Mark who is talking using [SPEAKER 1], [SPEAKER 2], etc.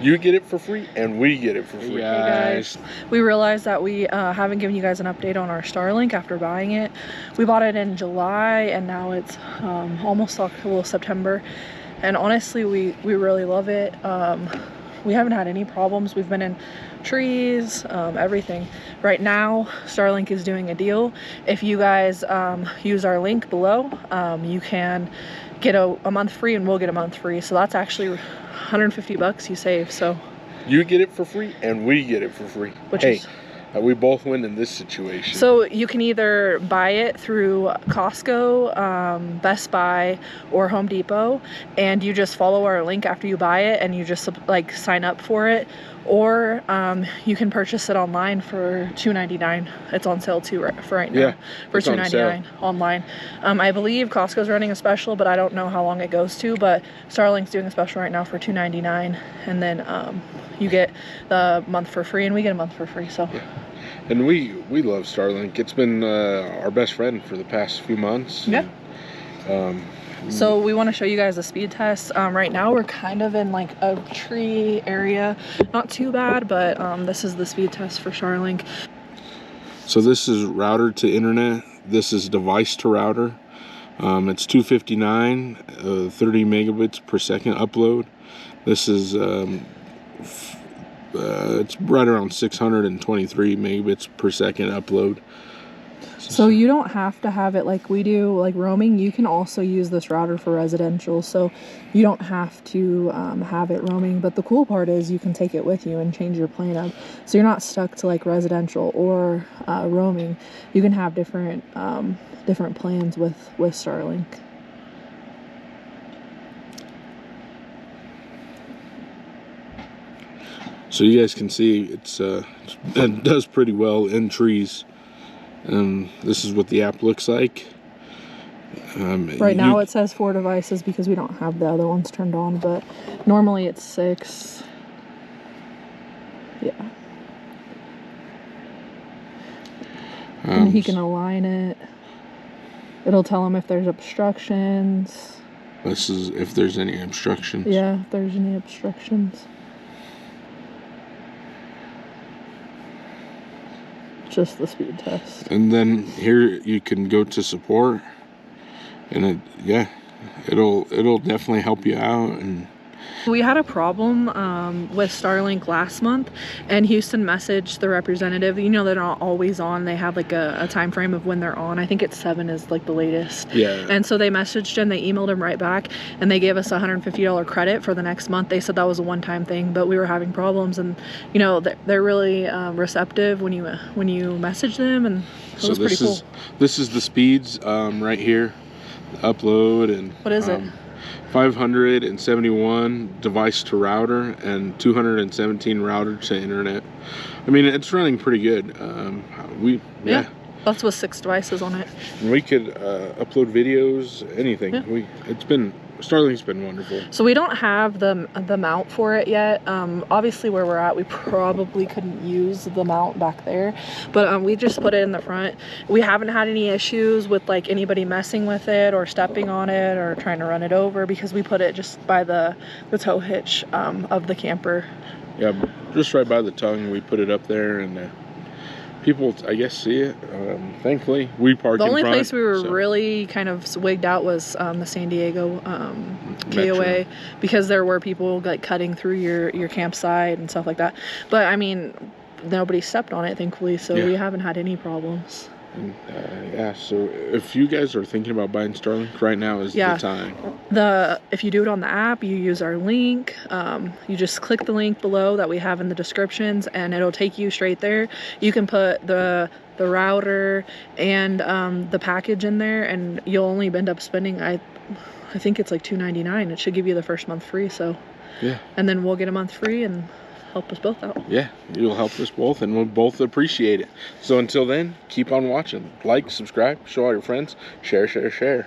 [SPEAKER 1] You get it for free, and we get it for free.
[SPEAKER 2] Hey guys, we realized that we haven't given you guys an update on our Starlink after buying it. We bought it in July, and now it's almost September. And honestly, we really love it. We haven't had any problems. We've been in trees, everything. Right now, Starlink is doing a deal. If you guys use our link below, you can get a month free, and we'll get a month free. So that's actually 150 bucks you save. So
[SPEAKER 1] you get it for free, and we get it for free.
[SPEAKER 2] Which
[SPEAKER 1] hey,
[SPEAKER 2] is,
[SPEAKER 1] we both win in this situation.
[SPEAKER 2] So you can either buy it through Costco, Best Buy, or Home Depot, and you just follow our link after you buy it, and you just like sign up for it. Or you can purchase it online for $2.99. It's on sale too for right now.
[SPEAKER 1] Yeah,
[SPEAKER 2] for $2.99 online. I believe Costco's running a special, but I don't know how long it goes to. But Starlink's doing a special right now for $2.99, and then you get the month for free, and we get a month for free. So.
[SPEAKER 1] Yeah. And we love Starlink. It's been our best friend for the past few months.
[SPEAKER 2] Yeah. So we want to show you guys a speed test. Right now we're kind of in like a tree area. Not too bad, but this is the speed test for Starlink.
[SPEAKER 1] So this is router to internet. This is device to router. It's 259, 30 megabits per second upload. This is it's right around 623 megabits per second upload.
[SPEAKER 2] So you don't have to have it like we do, like roaming. You can also use this router for residential, so you don't have to have it roaming. But the cool part is you can take it with you and change your plan up, so you're not stuck to like residential or roaming. You can have different plans with Starlink.
[SPEAKER 1] So you guys can see it does pretty well in trees. This is what the app looks like.
[SPEAKER 2] Right now it says 4 devices because we don't have the other ones turned on, but normally it's 6. Yeah. And he can align it. It'll tell him if there's obstructions.
[SPEAKER 1] This is if there's any obstructions.
[SPEAKER 2] Yeah, if there's any obstructions. Just the speed test.
[SPEAKER 1] And then here you can go to support, and it'll definitely help you out. And
[SPEAKER 2] we had a problem with Starlink last month, and Houston messaged the representative. You know, they're not always on. They have like a time frame of when they're on. I think it's 7 is like the latest.
[SPEAKER 1] Yeah.
[SPEAKER 2] And so they messaged him, they emailed him right back, and they gave us $150 credit for the next month. They said that was a one-time thing, but we were having problems, and you know they're really receptive when you message them, and it was pretty cool.
[SPEAKER 1] This is the speeds right here, upload, and
[SPEAKER 2] what is it?
[SPEAKER 1] 571 device to router and 217 router to internet. I mean, it's running pretty good. Yeah.
[SPEAKER 2] That's with 6 devices on it.
[SPEAKER 1] We could upload videos, anything. Yeah. Starlink's been wonderful.
[SPEAKER 2] So we don't have the mount for it yet. Obviously where we're at, we probably couldn't use the mount back there, but we just put it in the front. We haven't had any issues with like anybody messing with it or stepping on it or trying to run it over, because we put it just by the tow hitch of the camper.
[SPEAKER 1] Yeah, just right by the tongue. We put it up there, and people, I guess, see it. Thankfully, we park in front.
[SPEAKER 2] The only place we were really kind of wigged out was the San Diego KOA, because there were people like cutting through your campsite and stuff like that. But I mean, nobody stepped on it, thankfully, so we haven't had any problems.
[SPEAKER 1] And, yeah, so if you guys are thinking about buying Starlink, right now is the time.
[SPEAKER 2] If you do it on the app, you use our link. You just click the link below that we have in the descriptions, and it'll take you straight there. You can put the router and the package in there, and you'll only end up spending, I think it's like $2.99. It should give you the first month free. So yeah, and then we'll get a month free and help us both out. Yeah, you'll help us both, and we'll both appreciate it. So until then, keep on watching. Like, subscribe, show all your friends, share.